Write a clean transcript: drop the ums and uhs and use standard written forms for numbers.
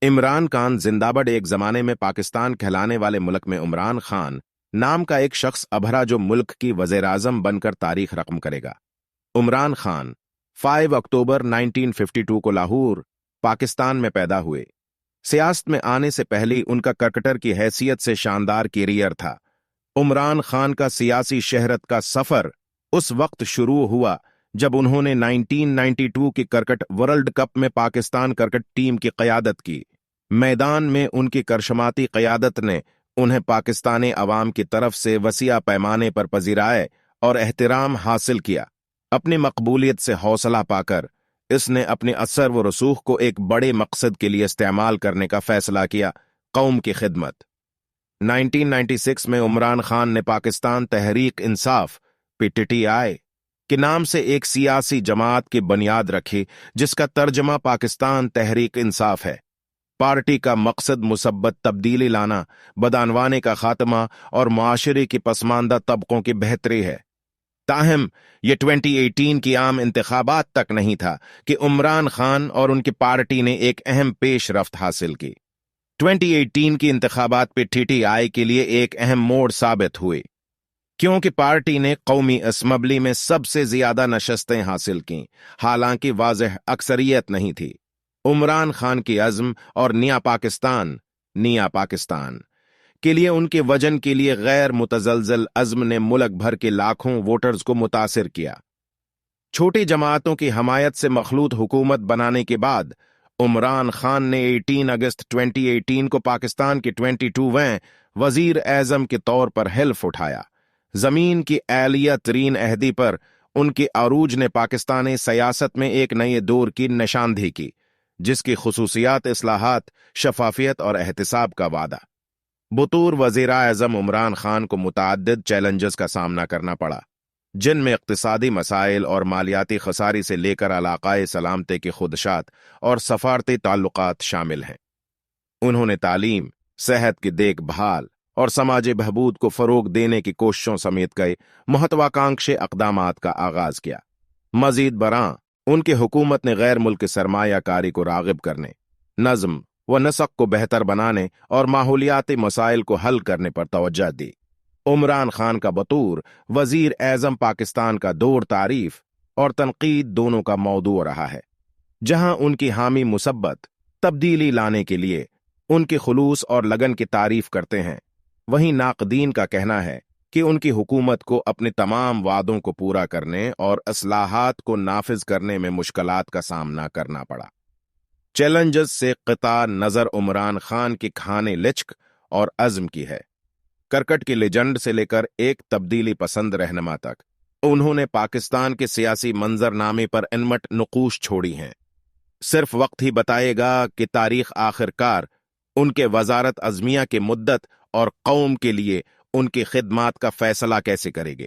इमरान खान जिंदाबाद। एक जमाने में पाकिस्तान कहलाने वाले मुल्क में इमरान खान नाम का एक शख्स अभरा जो मुल्क की वज़ीर-ए-आज़म बनकर तारीख रकम करेगा। इमरान खान 5 अक्टूबर 1952 को लाहौर, पाकिस्तान में पैदा हुए। सियासत में आने से पहले उनका क्रिकेटर की हैसियत से शानदार कैरियर था। इमरान खान का सियासी शहरत का सफर उस वक्त शुरू हुआ जब उन्होंने 1992 की क्रिकेट वर्ल्ड कप में पाकिस्तान क्रिकेट टीम की क़यादत की। मैदान में उनकी करशमाती क़यादत ने उन्हें पाकिस्तानी अवाम की तरफ से वसीआ पैमाने पर पजीराए और एहतराम हासिल किया। अपनी मकबूलियत से हौसला पाकर इसने अपने असर व रसूख को एक बड़े मकसद के लिए इस्तेमाल करने का फैसला किया, कौम की खिदमत। 1996 में इमरान खान ने पाकिस्तान तहरीक इंसाफ (PTI) के नाम से एक सियासी जमात की बुनियाद रखी, जिसका तर्जमा पाकिस्तान तहरीक इंसाफ है। पार्टी का मकसद मुसब्बत तब्दीली लाना, बदअनवानी का खात्मा और माशरे की पसमानदा तबकों की बेहतरी है। ताहम ये 2018 की आम इंतखाबात तक नहीं था कि इमरान खान और उनकी पार्टी ने एक अहम पेशरफ्त हासिल की। 2018 की इंतखाबात PTI के लिए एक अहम मोड़ साबित हुए, क्योंकि पार्टी ने कौमी असम्बली में सबसे ज्यादा नशस्तें हासिल कीं, हालांकि वाज़ेह अक्सरियत नहीं थी। इमरान खान की अज़्म और निया पाकिस्तान के लिए उनके वजन के लिए गैर मुतज़लज़ल अज़्म ने मुल्क भर के लाखों वोटर्स को मुतासिर किया। छोटी जमातों की हमायत से मखलूत हुकूमत बनाने के बाद इमरान खान ने 18 अगस्त 2018 को पाकिस्तान के 22वें वज़ीर-ए-आज़म के तौर पर हिल्फ उठाया। जमीन की आलिया तरीन अहदी पर उनके अरूज ने पाकिस्तानी सियासत में एक नए दौर की निशानदेही की, जिसकी खुसूसियात इस्लाहात, शफाफियत और एहतिसाब का वादा। बतौर वज़ीर-ए-आज़म इमरान खान को मुतअद्दिद चैलेंजेस का सामना करना पड़ा, जिनमें इक़्तिसादी मसाइल और मालियाती खसारी से लेकर इलाक़ाई सलामती की खुदशात और सफारती ताल्लुकात शामिल हैं। उन्होंने तालीम, सेहत की देखभाल और समाजी बहबूद को फरोग देने की कोशिशों समेत कई महत्वाकांक्षी अक़दामात का आगाज किया। मजीद बरां उनकी हुकूमत ने गैर मुल्की सरमायाकारी को राग़िब करने, नज़्म व नसक को बेहतर बनाने और माहौलियाती मसाइल को हल करने पर तवज्जो दी। इमरान खान का बतौर वज़ीर-ए-आज़म पाकिस्तान का दौर तारीफ और तनकीद दोनों का मौजू रहा है। जहां उनकी हामी मुसब्बत तब्दीली लाने के लिए उनके खुलूस और लगन की तारीफ करते हैं, वहीं नाक़दीन का कहना है कि उनकी हुकूमत को अपने तमाम वादों को पूरा करने और इस्लाहात को नाफिज करने में मुश्किलात का सामना करना पड़ा। चैलेंजेस से क़िता नज़र इमरान खान की खाने लिचक और अज़्म की है। क्रिकेट की लेजेंड से लेकर एक तब्दीली पसंद रहनुमा तक उन्होंने पाकिस्तान के सियासी मंजरनामे पर अनमट नुकूश छोड़ी हैं। सिर्फ वक्त ही बताएगा कि तारीख आखिरकार उनके वज़ारत अज़मिया की मुद्दत और कौम के लिए उनकी खिदमात का फैसला कैसे करेगी।